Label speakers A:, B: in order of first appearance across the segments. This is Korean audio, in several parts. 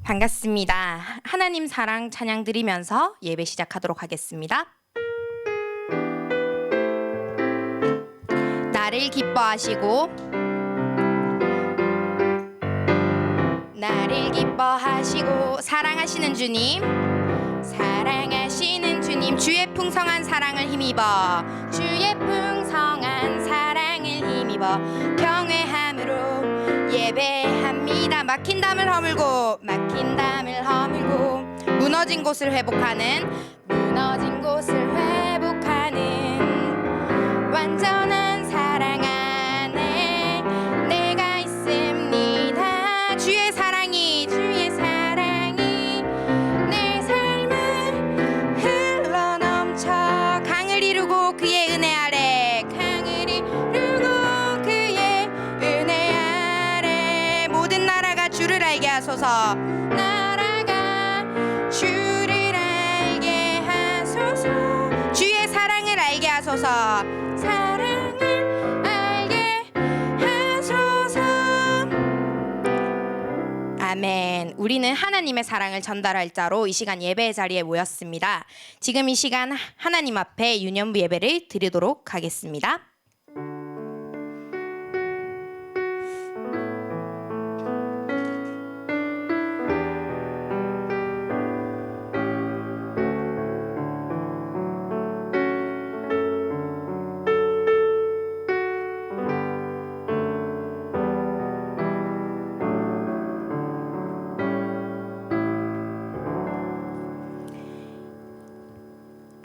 A: 반갑습니다. 하나님 사랑 찬양 드리면서 예배 시작하도록 하겠습니다. 나를 기뻐하시고 사랑하시는 주님 주의 풍성한 사랑을 힘입어 경외함으로 예배합니다. 막힌 담을 허물고 무너진 곳을 회복하는 완전한 사랑 안에 내가 있습니다. 주의 사랑이 내 삶을 흘러넘쳐 강을 이루고 그의 은혜 아래 모든 나라가 주를 알게 하소서. 주의 사랑을 알게 하소서. 아멘. 우리는 하나님의 사랑을 전달할 자로 이 시간 예배의 자리에 모였습니다. 지금 이 시간 하나님 앞에 유년부 예배를 드리도록 하겠습니다.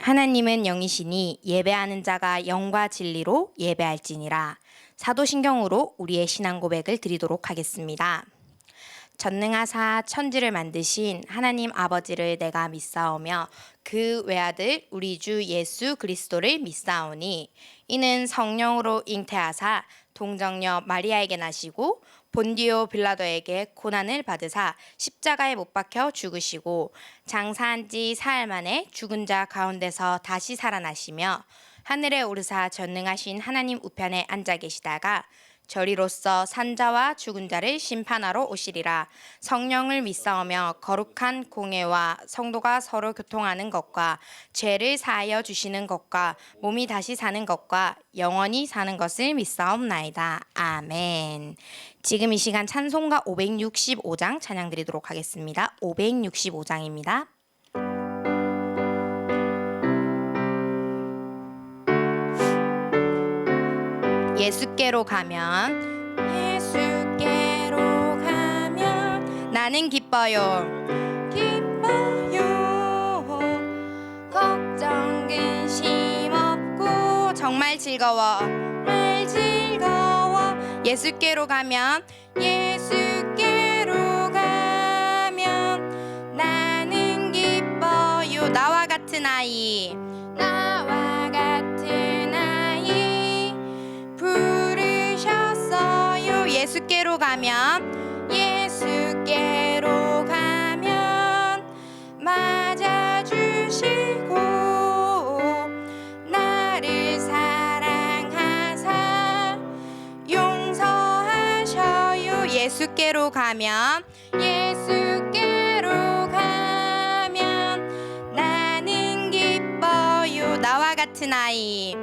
A: 하나님은 영이시니 예배하는 자가 영과 진리로 예배할지니라. 사도신경으로 우리의 신앙 고백을 드리도록 하겠습니다. 전능하사 천지를 만드신 하나님 아버지를 내가 믿사오며 그 외아들 우리 주 예수 그리스도를 믿사오니 이는 성령으로 잉태하사 동정녀 마리아에게 나시고 본디오 빌라도에게 고난을 받으사 십자가에 못 박혀 죽으시고 장사한 지 사흘 만에 죽은 자 가운데서 다시 살아나시며 하늘에 오르사 전능하신 하나님 우편에 앉아 계시다가 저리로서 산자와 죽은 자를 심판하러 오시리라. 성령을 믿사오며 거룩한 공예와 성도가 서로 교통하는 것과 죄를 사하여 주시는 것과 몸이 다시 사는 것과 영원히 사는 것을 믿사옵나이다. 아멘. 지금 이 시간 찬송가 565장 찬양 드리도록 하겠습니다. 565장입니다. 예수께로 가면 나는 기뻐요 걱정 근심 없고 정말 즐거워 예수께로 가면 나는 기뻐요. 나와 같은 아이 부르셨어요. 예수께로 가면 맞아주시고 나를 사랑하사 용서하셔요. 예수께로 가면 나는 기뻐요. 나와 같은 아이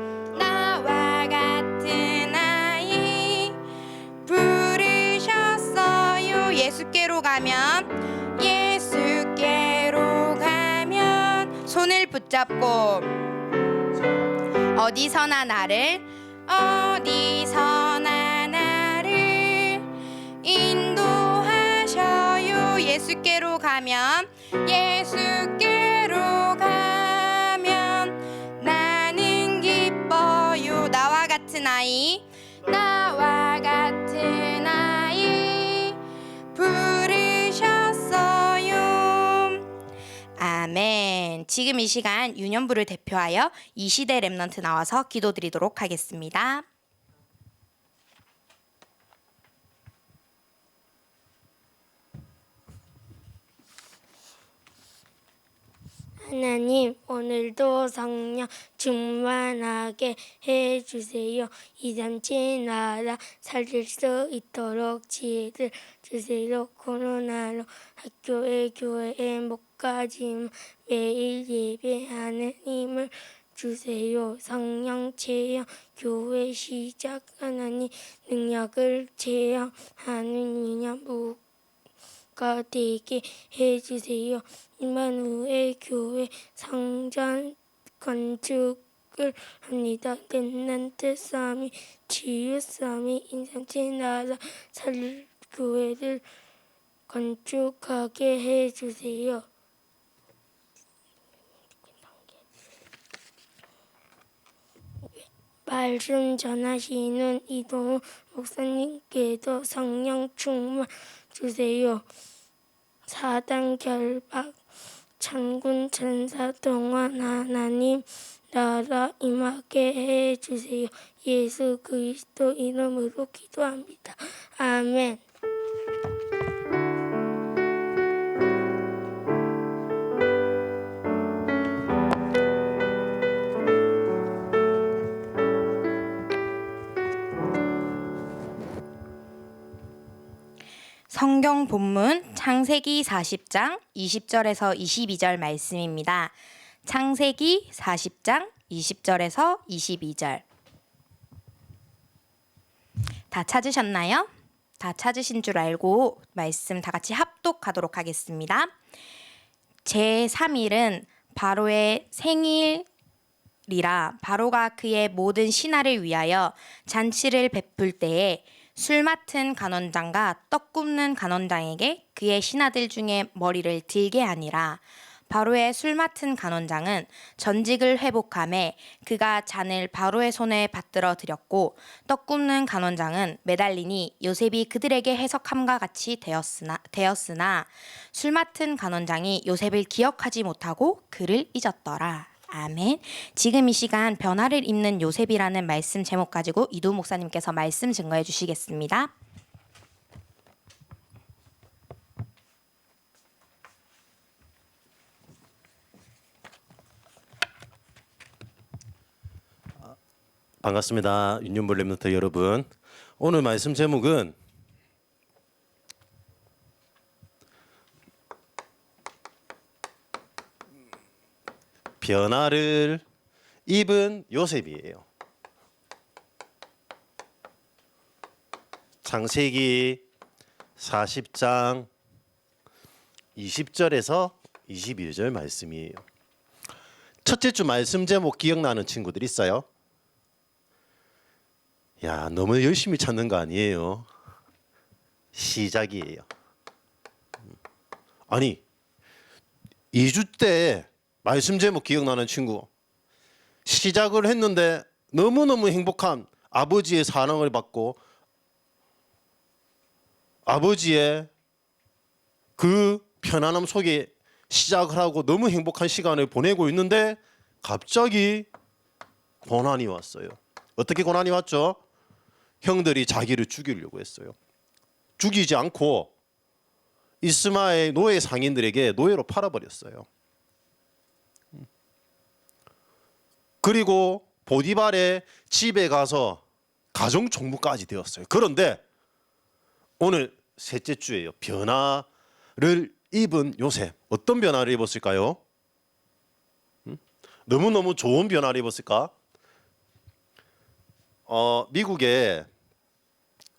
A: 부르셨어요. 예수께로 가면 손을 붙잡고 어디서나 나를 인도하셔요. 예수께로 가면 나는 기뻐요. 나와 같은 아이 부르셨어요. 아멘. 지금 이 시간 유년부를 대표하여 이 시대 렘넌트 나와서 기도드리도록 하겠습니다.
B: 하나님, 오늘도 성령 충만하게 해주세요. 237 나라 살릴 수 있도록 지혜를 주세요. 코로나로 학교에 교회에 못 가지만 매일 예배하는 힘을 주세요. 성령 체험 교회 시작 하나님 능력을 체험하는 위념 가 되게 해주세요. 임마누엘 교회 성전 건축을 합니다. 렘넌트 싸움이 치유 싸움이 인상체 나라 살릴 교회를 건축하게 해주세요. 말씀 전하시는 이동훈 목사님께도 성령 충만 주세요. 사단 결박 천군 천사 동안 하나님 나라 임하게 해주세요. 예수 그리스도 이름으로 기도합니다. 아멘.
A: 성경 본문 창세기 40장 20절에서 22절 말씀입니다. 창세기 40장 20절에서 22절. 다 찾으셨나요? 다 찾으신 줄 알고 말씀 다 같이 합독하도록 하겠습니다. 제3일은 바로의 생일이라 바로가 그의 모든 신하를 위하여 잔치를 베풀 때에 술 맡은 간원장과 떡 굽는 간원장에게 그의 신하들 중에 머리를 들게 하니라. 바로의 술 맡은 간원장은 전직을 회복하매 그가 잔을 바로의 손에 받들어 드렸고 떡 굽는 간원장은 매달리니 요셉이 그들에게 해석함과 같이 되었으나 술 맡은 간원장이 요셉을 기억하지 못하고 그를 잊었더라. 아멘. 지금 이 시간 변화를 입는 요셉이라는 말씀 제목 가지고 이두 목사님께서 말씀 증거해 주시겠습니다.
C: 반갑습니다. 윤년볼 렘넌트 여러분. 오늘 말씀 제목은 변화를 입은 요셉이에요. 창세기 40장 20절에서 22절 말씀이에요. 첫째 주 말씀 제목 기억나는 친구들 있어요? 야, 너무 열심히 찾는 거 아니에요? 시작이에요. 아니, 2주 때 말씀 제목 기억나는 친구 시작을 했는데 너무너무 행복한 아버지의 사랑을 받고 아버지의 그 편안함 속에 시작을 하고 너무 행복한 시간을 보내고 있는데 갑자기 고난이 왔어요. 어떻게 고난이 왔죠? 형들이 자기를 죽이려고 했어요. 죽이지 않고 이스마엘 노예 상인들에게 노예로 팔아버렸어요. 그리고 보디발의 집에 가서 가정 총무까지 되었어요. 그런데 오늘 셋째 주예요. 변화를 입은 요셉. 어떤 변화를 입었을까요? 너무너무 좋은 변화를 입었을까? 미국에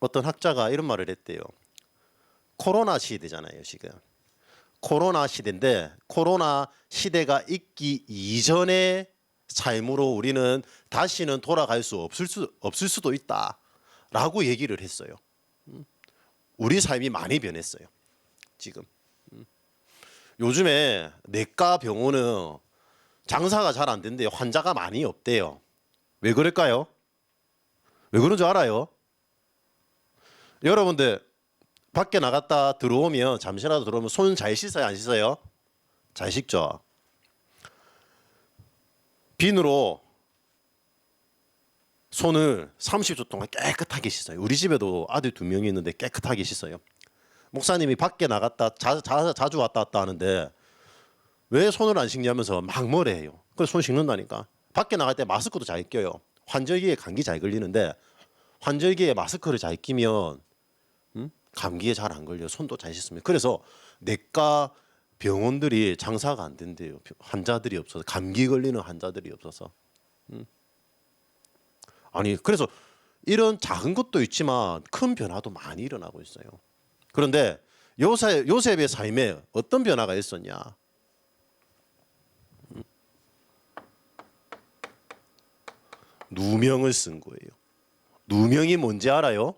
C: 어떤 학자가 이런 말을 했대요. 코로나 시대잖아요, 지금. 코로나 시대인데 코로나 시대가 있기 이전의 삶으로 우리는 다시는 돌아갈 수 없을 수도 있다라고 얘기를 했어요. 우리 삶이 많이 변했어요. 지금. 요즘에 내과 병원은 장사가 잘 안 된대요. 환자가 많이 없대요. 왜 그럴까요? 왜 그런 줄 알아요? 여러분들 밖에 나갔다 들어오면 잠시라도 들어오면 손 잘 씻어요, 안 씻어요? 잘 씻죠. 비누로 손을 30초 동안 깨끗하게 씻어요. 우리 집에도 아들 2명이 있는데 깨끗하게 씻어요. 목사님이 밖에 나갔다 자주 왔다 갔다 하는데 왜 손을 안 씻냐면서 막 뭐래 해요. 그래서 손 씻는다니까. 밖에 나갈 때 마스크도 잘 껴요. 환절기에 감기 잘 걸리는데 환절기에 마스크를 잘 끼면 감기에 잘 안 걸려. 손도 잘 씻습니다. 그래서 내과 병원들이 장사가 안 된대요. 환자들이 없어서, 감기 걸리는 환자들이 없어서. 아니 그래서 이런 작은 것도 있지만 큰 변화도 많이 일어나고 있어요. 그런데 요셉의 삶에 어떤 변화가 있었냐? 누명을 쓴 거예요. 누명이 뭔지 알아요?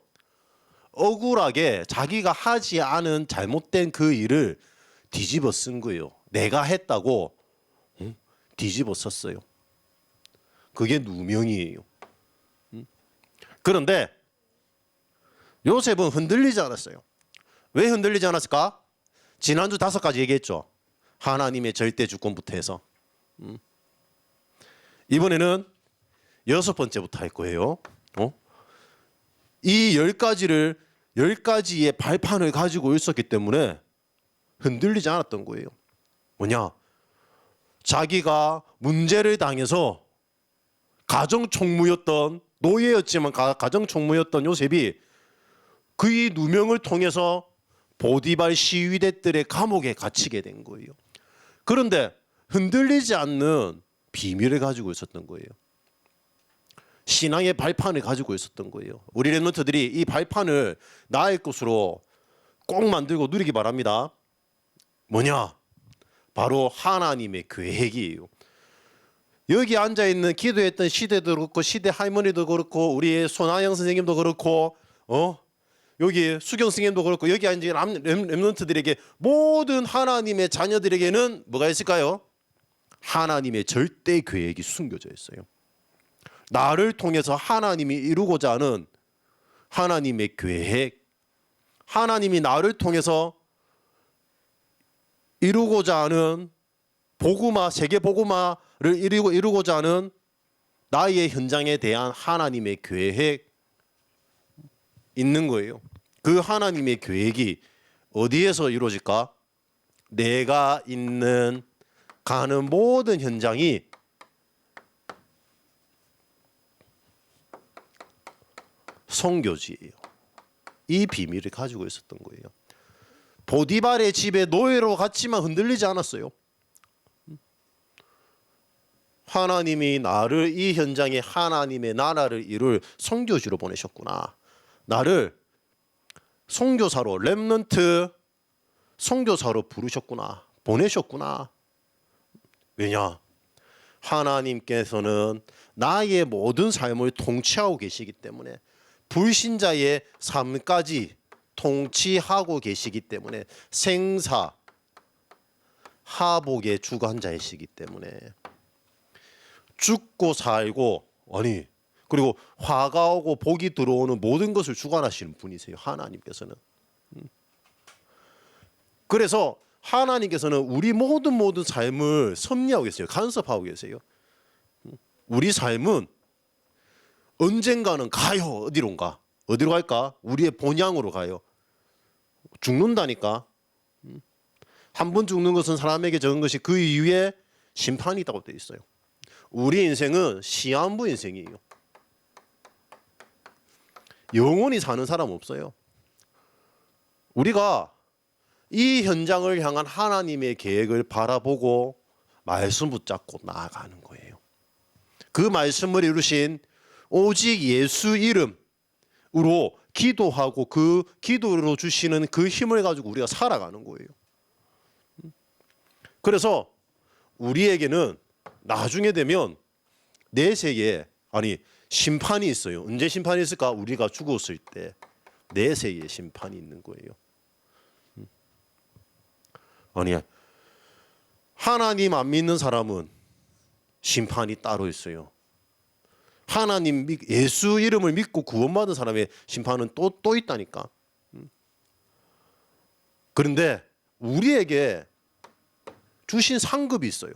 C: 억울하게 자기가 하지 않은 잘못된 그 일을 뒤집어 쓴 거예요. 내가 했다고 뒤집어 썼어요. 그게 누명이에요. 그런데 요셉은 흔들리지 않았어요. 왜 흔들리지 않았을까? 지난주 5가지 얘기했죠. 하나님의 절대 주권부터 해서. 이번에는 6번째부터 할 거예요. 이 10가지의 발판을 가지고 있었기 때문에 흔들리지 않았던 거예요. 뭐냐? 자기가 문제를 당해서 가정총무였던, 노예였지만 가정총무였던 요셉이 그의 누명을 통해서 보디발 시위대들의 감옥에 갇히게 된 거예요. 그런데 흔들리지 않는 비밀을 가지고 있었던 거예요. 신앙의 발판을 가지고 있었던 거예요. 우리 랩런트들이 이 발판을 나의 것으로 꼭 만들고 누리기 바랍니다. 뭐냐? 바로 하나님의 계획이에요. 여기 앉아있는 기도했던 시대도 그렇고 시대 할머니도 그렇고 우리 손아영 선생님도 그렇고 여기 수경 선생님도 그렇고 여기 앉은 랩런트들에게 모든 하나님의 자녀들에게는 뭐가 있을까요? 하나님의 절대 계획이 숨겨져 있어요. 나를 통해서 하나님이 이루고자 하는 하나님의 계획, 하나님이 나를 통해서 이루고자 하는 복음화, 세계 복음화를 이루고자 하는 나의 현장에 대한 하나님의 계획 있는 거예요. 그 하나님의 계획이 어디에서 이루어질까? 내가 가는 모든 현장이 선교지예요. 이 비밀을 가지고 있었던 거예요. 보디발의 집에 노예로 갔지만 흔들리지 않았어요. 하나님이 나를 이 현장에 하나님의 나라를 이룰 선교지로 보내셨구나. 나를 선교사로, 렘넌트 선교사로 부르셨구나. 보내셨구나. 왜냐? 하나님께서는 나의 모든 삶을 통치하고 계시기 때문에, 불신자의 삶까지 통치하고 계시기 때문에, 생사 하복의 주관자이시기 때문에 죽고 살고 그리고 화가 오고 복이 들어오는 모든 것을 주관하시는 분이세요. 하나님께서는. 그래서 하나님께서는 우리 모든 삶을 섭리하고 계세요. 간섭하고 계세요. 우리 삶은 언젠가는 가요. 어디론가? 어디로 갈까? 우리의 본향으로 가요. 죽는다니까. 한 번 죽는 것은 사람에게 적은 것이 그 이후에 심판이 있다고 되어 있어요. 우리 인생은 시한부 인생이에요. 영원히 사는 사람 없어요. 우리가 이 현장을 향한 하나님의 계획을 바라보고 말씀 붙잡고 나아가는 거예요. 그 말씀을 이루신 오직 예수 이름으로 기도하고 그 기도로 주시는 그 힘을 가지고 우리가 살아가는 거예요. 그래서 우리에게는 나중에 되면 내세에 심판이 있어요. 언제 심판이 있을까? 우리가 죽었을 때 내세에 심판이 있는 거예요. 하나님 안 믿는 사람은 심판이 따로 있어요. 예수 이름을 믿고 구원받은 사람의 심판은 또 있다니까. 그런데 우리에게 주신 상급이 있어요.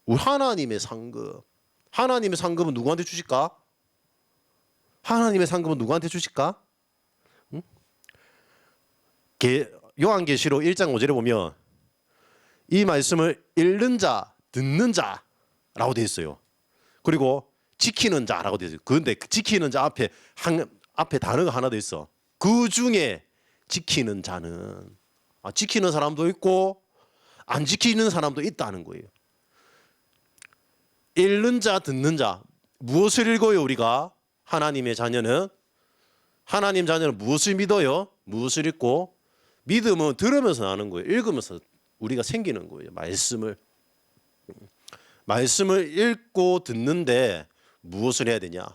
C: 하나님의 상급. 하나님의 상급은 누구한테 주실까? 하나님의 상급은 누구한테 주실까? 요한계시록 1장 5절에 보면 이 말씀을 읽는 자, 듣는 자라고 되어 있어요. 그리고 지키는 자라고 되어 있어요. 그런데 지키는 자 앞에 단어가 하나 더 있어. 그 중에 지키는 자는 지키는 사람도 있고 안 지키는 사람도 있다는 거예요. 읽는 자, 듣는 자. 무엇을 읽어요, 우리가? 하나님의 자녀는 무엇을 믿어요? 무엇을 읽고? 믿음은 들으면서 나는 거예요. 읽으면서 우리가 생기는 거예요. 말씀을 읽고 듣는데 무엇을 해야 되냐?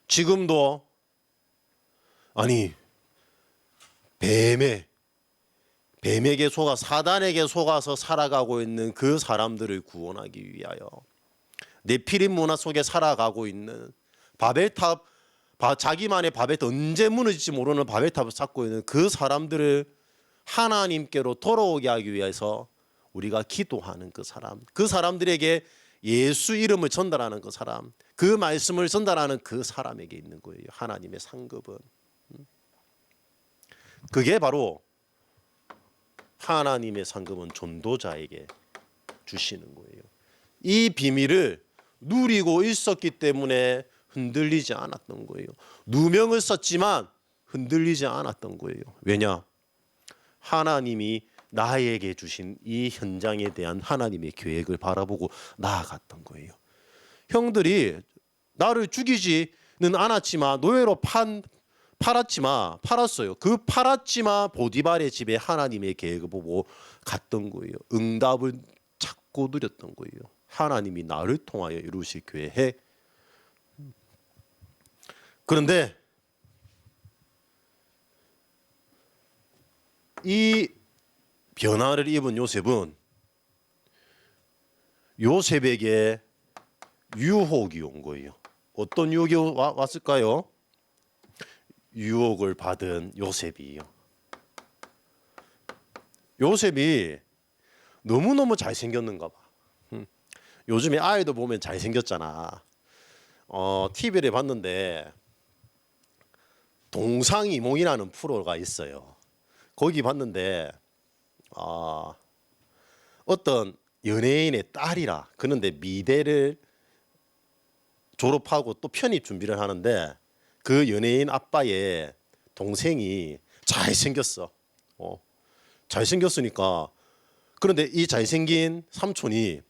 C: 지금도 뱀에게 속아 사단에게 속아서 살아가고 있는 그 사람들을 구원하기 위하여 네피림 문화 속에 살아가고 있는 바벨탑, 자기만의 바벨탑, 언제 무너질지 모르는 바벨탑을 쌓고 있는 그 사람들을 하나님께로 돌아오게 하기 위해서 우리가 기도하는 그 사람들에게 예수 이름을 전달하는 그 사람, 그 말씀을 전달하는 그 사람에게 있는 거예요. 하나님의 상급은. 그게 바로 하나님의 상급은 전도자에게 주시는 거예요. 이 비밀을 누리고 있었기 때문에 흔들리지 않았던 거예요. 누명을 썼지만 흔들리지 않았던 거예요. 왜냐? 하나님이 나에게 주신 이 현장에 대한 하나님의 계획을 바라보고 나아갔던 거예요. 형들이 나를 죽이지는 않았지만 노예로 팔았어요. 그 팔았지만 보디발의 집에 하나님의 계획을 보고 갔던 거예요. 응답을 찾고 누렸던 거예요. 하나님이 나를 통하여 이루실 계획. 그런데 이 변화를 입은 요셉에게 유혹이 온 거예요. 어떤 유혹이 왔을까요? 유혹을 받은 요셉이요. 요셉이 너무너무 잘생겼는가 봐. 요즘에 아이도 보면 잘생겼잖아. TV를 봤는데 동상이몽이라는 프로가 있어요. 거기 봤는데 어떤 연예인의 딸이라. 그런데 미대를 졸업하고 또 편입 준비를 하는데 그 연예인 아빠의 동생이 잘생겼어. 잘생겼으니까. 그런데 이 잘생긴 삼촌이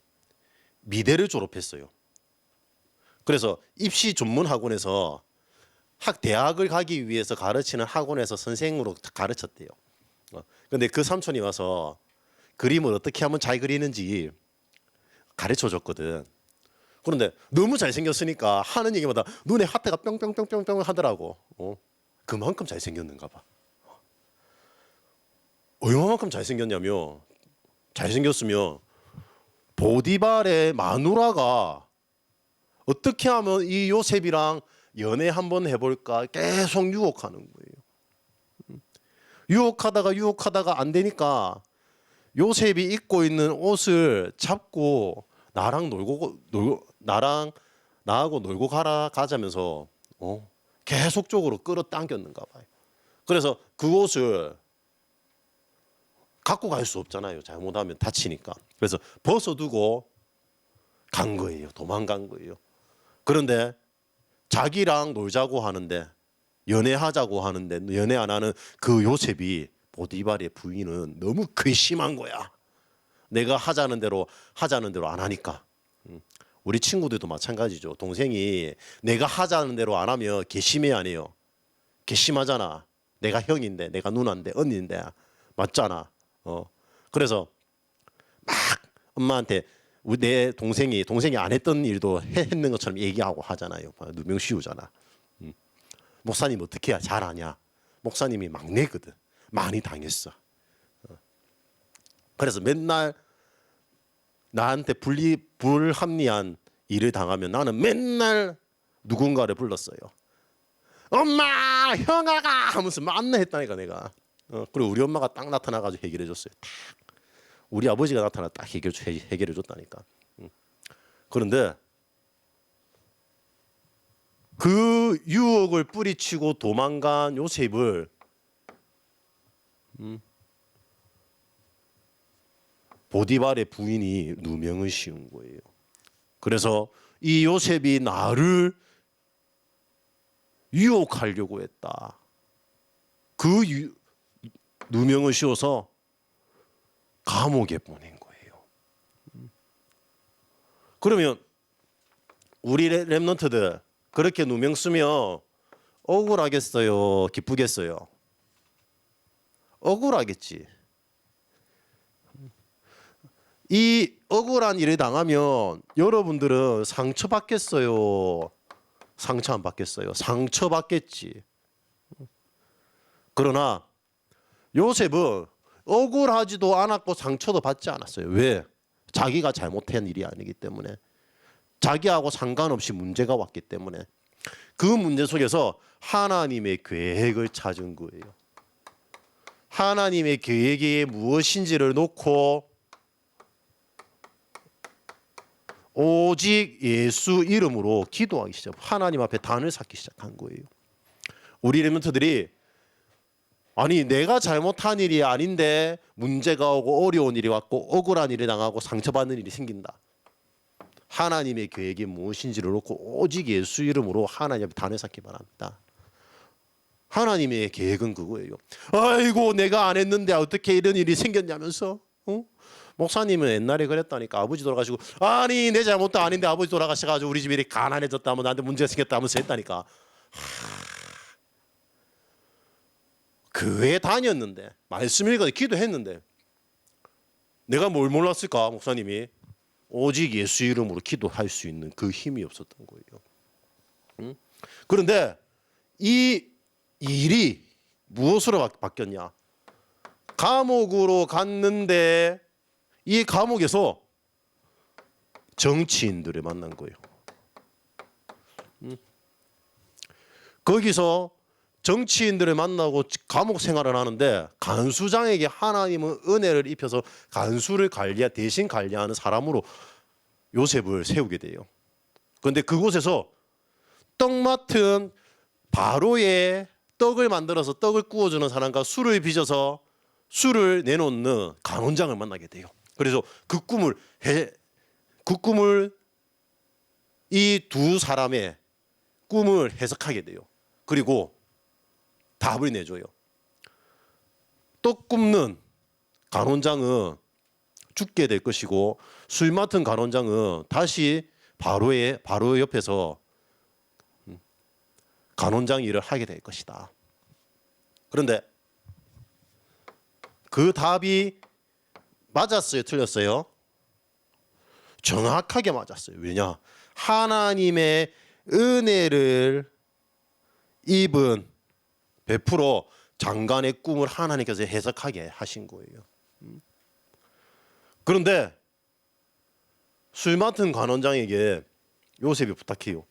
C: 미대를 졸업했어요. 그래서 입시 전문 학원에서 대학을 가기 위해서 가르치는 학원에서 선생으로 가르쳤대요. 그런데 그 삼촌이 와서 그림을 어떻게 하면 잘 그리는지 가르쳐 줬거든. 그런데 너무 잘생겼으니까 하는 얘기마다 눈에 하트가 뿅뿅뿅뿅뿅 하더라고. 그만큼 잘생겼는가 봐. 얼마만큼 잘생겼냐면 잘생겼으면 보디발의 마누라가 어떻게 하면 이 요셉이랑 연애 한번 해볼까 계속 유혹하는 거예요. 유혹하다가 안 되니까 요셉이 입고 있는 옷을 잡고 나하고 놀고 가자면서 계속적으로 끌어당겼는가 봐요. 그래서 그 옷을 갖고 갈 수 없잖아요. 잘못하면 다치니까. 그래서 벗어두고 간 거예요. 도망간 거예요. 그런데 자기랑 놀자고 하는데 연애하자고 하는데 연애 안 하는 그 요셉이 보디발의 부인은 너무 괘씸한 거야. 내가 하자는 대로 안 하니까. 우리 친구들도 마찬가지죠. 동생이 내가 하자는 대로 안 하면 괘씸해 안 해요. 괘씸하잖아. 내가 형인데, 내가 누나인데, 언니인데 맞잖아. 그래서 막 엄마한테 내 동생이 안 했던 일도 했는 것처럼 얘기하고 하잖아요. 누명 씌우잖아. 목사님 어떻게 잘 아냐? 목사님이 막내거든. 많이 당했어. 그래서 맨날 나한테 불합리한 일을 당하면 나는 맨날 누군가를 불렀어요. 엄마, 형아가 하면서 만나 했다니까 내가. 그리고 우리 엄마가 딱 나타나가지고 해결해 줬어요. 딱. 우리 아버지가 나타나 딱 해결해 줬다니까. 그런데 그 유혹을 뿌리치고 도망간 요셉을 보디발의 부인이 누명을 씌운 거예요. 그래서 이 요셉이 나를 유혹하려고 했다. 그 누명을 씌워서 감옥에 보낸 거예요. 그러면 우리 렘넌트들 그렇게 누명 쓰면 억울하겠어요? 기쁘겠어요? 억울하겠지. 이 억울한 일을 당하면 여러분들은 상처받겠어요? 상처 안 받겠어요? 상처받겠지. 그러나 요셉은 억울하지도 않았고 상처도 받지 않았어요. 왜? 자기가 잘못한 일이 아니기 때문에. 자기하고 상관없이 문제가 왔기 때문에. 그 문제 속에서 하나님의 계획을 찾은 거예요. 하나님의 계획이 무엇인지를 놓고 오직 예수 이름으로 기도하기 시작. 하나님 앞에 단을 쌓기 시작한 거예요. 우리 렘넌트들이 아니 내가 잘못한 일이 아닌데 문제가 오고 어려운 일이 왔고 억울한 일이 당하고 상처받는 일이 생긴다. 하나님의 계획이 무엇인지를 놓고 오직 예수 이름으로 하나님 앞에 단을 쌓기 바랍니다. 하나님의 계획은 그거예요. 아이고 내가 안 했는데 어떻게 이런 일이 생겼냐면서. 목사님은 옛날에 그랬다니까. 아버지 돌아가시고 아니 내 잘못도 아닌데 아버지 돌아가셔가지고 우리 집이 이렇게 가난해졌다면 나한테 문제가 생겼다 하면서 했다니까. 교회 다녔는데 말씀 읽어서 기도했는데 내가 뭘 몰랐을까 목사님이. 오직 예수 이름으로 기도할 수 있는 그 힘이 없었던 거예요. 그런데 이 일이 무엇으로 바뀌었냐. 감옥으로 갔는데 이 감옥에서 정치인들을 만난 거예요. 거기서 정치인들을 만나고 감옥 생활을 하는데 간수장에게 하나님은 은혜를 입혀서 간수를 대신 관리하는 사람으로 요셉을 세우게 돼요. 그런데 그곳에서 떡 맡은 바로의 떡을 만들어서 떡을 구워주는 사람과 술을 빚어서 술을 내놓는 간원장을 만나게 돼요. 그래서 그 꿈을 이 두 사람의 꿈을 해석하게 돼요. 그리고 답을 내줘요. 떡 굽는 간원장은 죽게 될 것이고 술 맡은 간원장은 다시 바로 옆에서 간원장 일을 하게 될 것이다. 그런데 그 답이 맞았어요? 틀렸어요? 정확하게 맞았어요. 왜냐? 하나님의 은혜를 입은 100% 장관의 꿈을 하나님께서 해석하게 하신 거예요. 그런데 술 맡은 간원장에게 요셉이 부탁해요.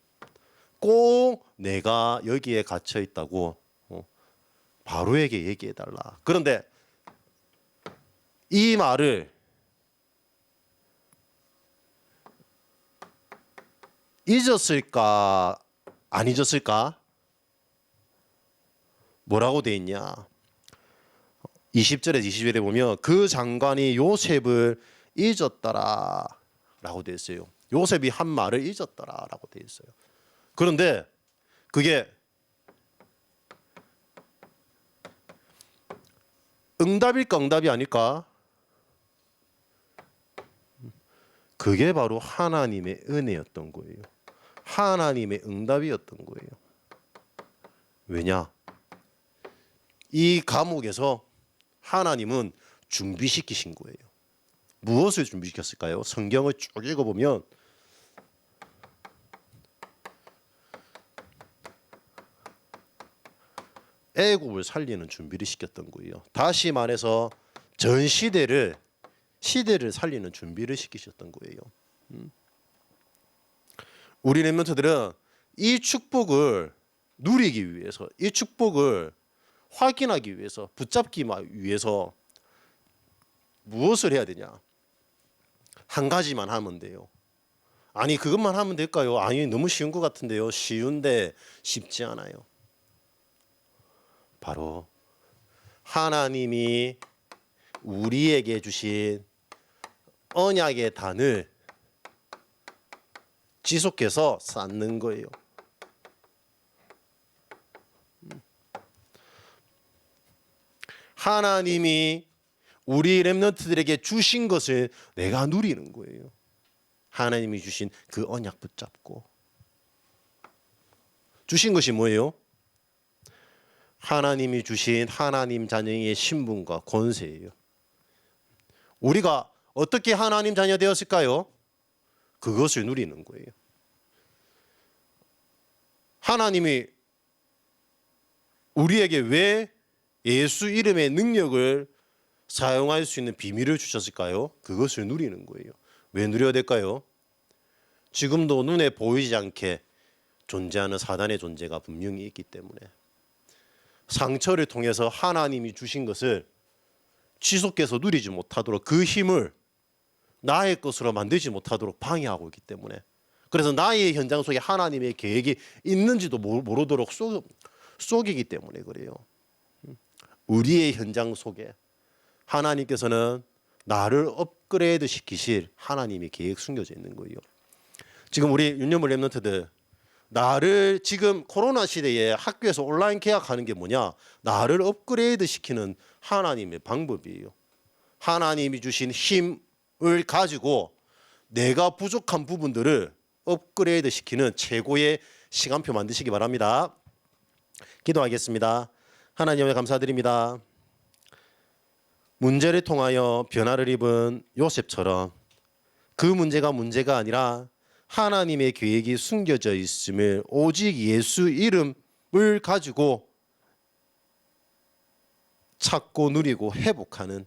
C: 꼭 내가 여기에 갇혀 있다고 바로에게 얘기해 달라. 그런데 이 말을 잊었을까 안 잊었을까? 뭐라고 돼 있냐? 20절에서 21절에 보면 그 장관이 요셉을 잊었더라 라고 돼 있어요. 요셉이 한 말을 잊었더라 라고 돼 있어요. 그런데 그게 응답일까 응답이 아닐까? 그게 바로 하나님의 은혜였던 거예요. 하나님의 응답이었던 거예요. 왜냐? 이 감옥에서 하나님은 준비시키신 거예요. 무엇을 준비시켰을까요? 성경을 쭉 읽어보면 애굽을 살리는 준비를 시켰던 거예요. 다시 말해서 전 시대를 살리는 준비를 시키셨던 거예요. 우리 렘넌트들은 이 축복을 누리기 위해서, 이 축복을 확인하기 위해서, 붙잡기 위해서 무엇을 해야 되냐? 한 가지만 하면 돼요. 아니 그것만 하면 될까요? 아니 너무 쉬운 것 같은데요. 쉬운데 쉽지 않아요. 바로 하나님이 우리에게 주신 언약의 단을 지속해서 쌓는 거예요. 하나님이 우리 렘넌트들에게 주신 것을 내가 누리는 거예요. 하나님이 주신 그 언약 붙잡고. 주신 것이 뭐예요? 하나님이 주신 하나님 자녀의 신분과 권세예요. 우리가 어떻게 하나님 자녀 되었을까요? 그것을 누리는 거예요. 하나님이 우리에게 왜 예수 이름의 능력을 사용할 수 있는 비밀을 주셨을까요? 그것을 누리는 거예요. 왜 누려야 될까요? 지금도 눈에 보이지 않게 존재하는 사단의 존재가 분명히 있기 때문에 상처를 통해서 하나님이 주신 것을 지속해서 누리지 못하도록 그 힘을 나의 것으로 만들지 못하도록 방해하고 있기 때문에 그래서 나의 현장 속에 하나님의 계획이 있는지도 모르도록 속이기 때문에 그래요. 우리의 현장 속에 하나님께서는 나를 업그레이드 시키실 하나님의 계획 숨겨져 있는 거예요. 지금 우리 윤여물 렘넌트들 나를 지금 코로나 시대에 학교에서 온라인 개학하는 게 뭐냐? 나를 업그레이드 시키는 하나님의 방법이에요. 하나님이 주신 힘을 가지고 내가 부족한 부분들을 업그레이드 시키는 최고의 시간표 만드시기 바랍니다. 기도하겠습니다. 하나님을 감사드립니다. 문제를 통하여 변화를 입은 요셉처럼 그 문제가 아니라 하나님의 계획이 숨겨져 있음을 오직 예수 이름을 가지고 찾고 누리고 회복하는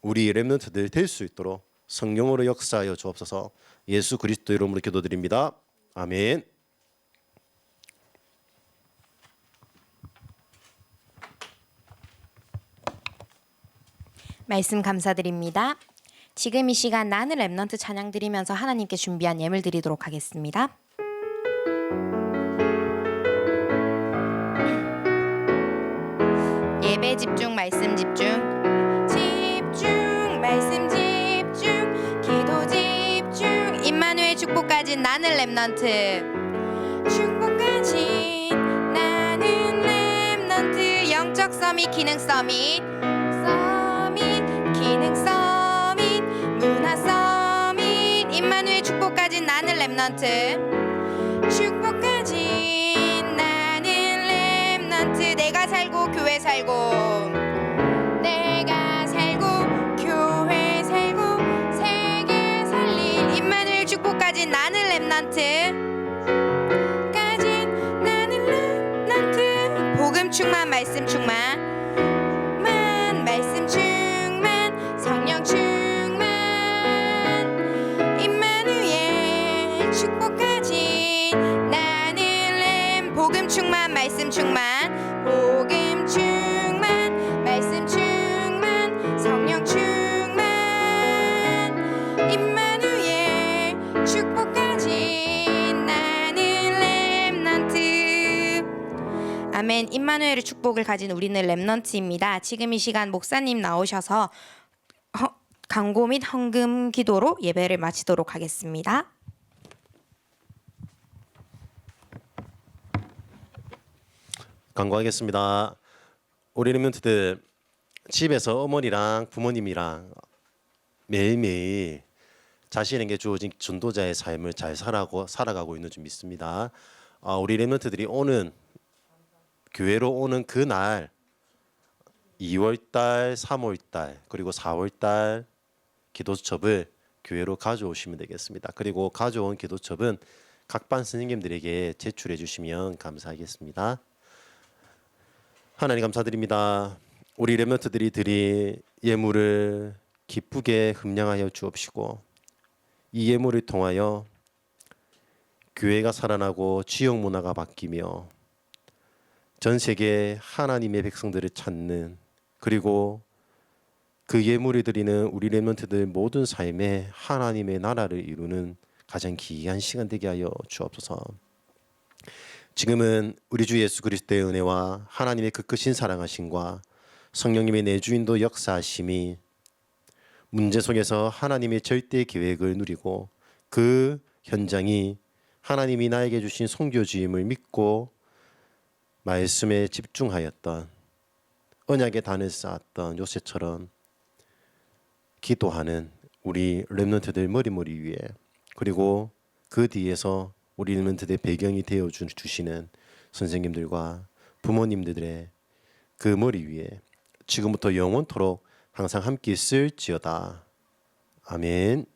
C: 우리 렘넌트들 될 수 있도록 성령으로 역사하여 주옵소서. 예수 그리스도 이름으로 기도드립니다. 아멘.
A: 말씀 감사드립니다. 지금 이 시간 나는 렘넌트 찬양 드리면서 하나님께 준비한 예물 드리도록 하겠습니다. 예배 집중, 말씀 집중, 집중, 말씀 집중, 기도 집중. 임마누엘 축복 가진 나는 렘넌트, 축복 가진 나는 렘넌트. 영적 서밋, 기능 서밋, 기능 서밋, 문화 서밋. 임마누엘 축복 가진 나는 렘넌트, 축복 가진 나는 렘넌트. 내가 살고 교회 살고, 내가 살고 교회 살고 세계 살릴 임마누엘 축복 가진 나는 렘넌트, 가진 나는 렘넌트. 복음 충만, 말씀 충만, 말씀 충만, 성령 충만. 임마누엘 축복 가진 나는 렘. 복음 충만, 말씀 충만, 복음 충만, 말씀 충만, 성령 충만. 임마누엘 축복 가진 나는 렘넌트. 아멘. 임마누엘의 축복을 가진 우리는 렘넌트입니다. 지금 이 시간 목사님 나오셔서 강고 및 헌금 기도로 예배를 마치도록 하겠습니다.
C: 간구하겠습니다. 우리 렘넌트들 집에서 어머니랑 부모님이랑 매일매일 자신에게 주어진 전도자의 삶을 잘 살아가고 있는 줄 믿습니다. 우리 렘넌트들이 교회로 오는 그날 2월달, 3월달 그리고 4월달 기도첩을 교회로 가져오시면 되겠습니다. 그리고 가져온 기도첩은 각 반 스님들에게 제출해 주시면 감사하겠습니다. 하나님 감사드립니다. 우리 렘넌트들이 드린 예물을 기쁘게 흠량하여 주옵시고 이 예물을 통하여 교회가 살아나고 지역 문화가 바뀌며 전 세계 하나님의 백성들을 찾는 그리고 그 예물을 드리는 우리 렘넌트들 모든 삶에 하나님의 나라를 이루는 가장 귀한 시간 되게 하여 주옵소서. 지금은 우리 주 예수 그리스도의 은혜와 하나님의 그 크신 사랑하심과 성령님의 내주인도 역사하심이 문제 속에서 하나님의 절대 계획을 누리고 그 현장이 하나님이 나에게 주신 선교주임을 믿고 말씀에 집중하였던 언약의 단을 쌓았던 요셉처럼 기도하는 우리 렘넌트들 머리 위에, 그리고 그 뒤에서 우리 렘넌트들의 배경이 되어 주시는 선생님들과 부모님들의 그 머리 위에 지금부터 영원토록 항상 함께 있을지어다. 아멘.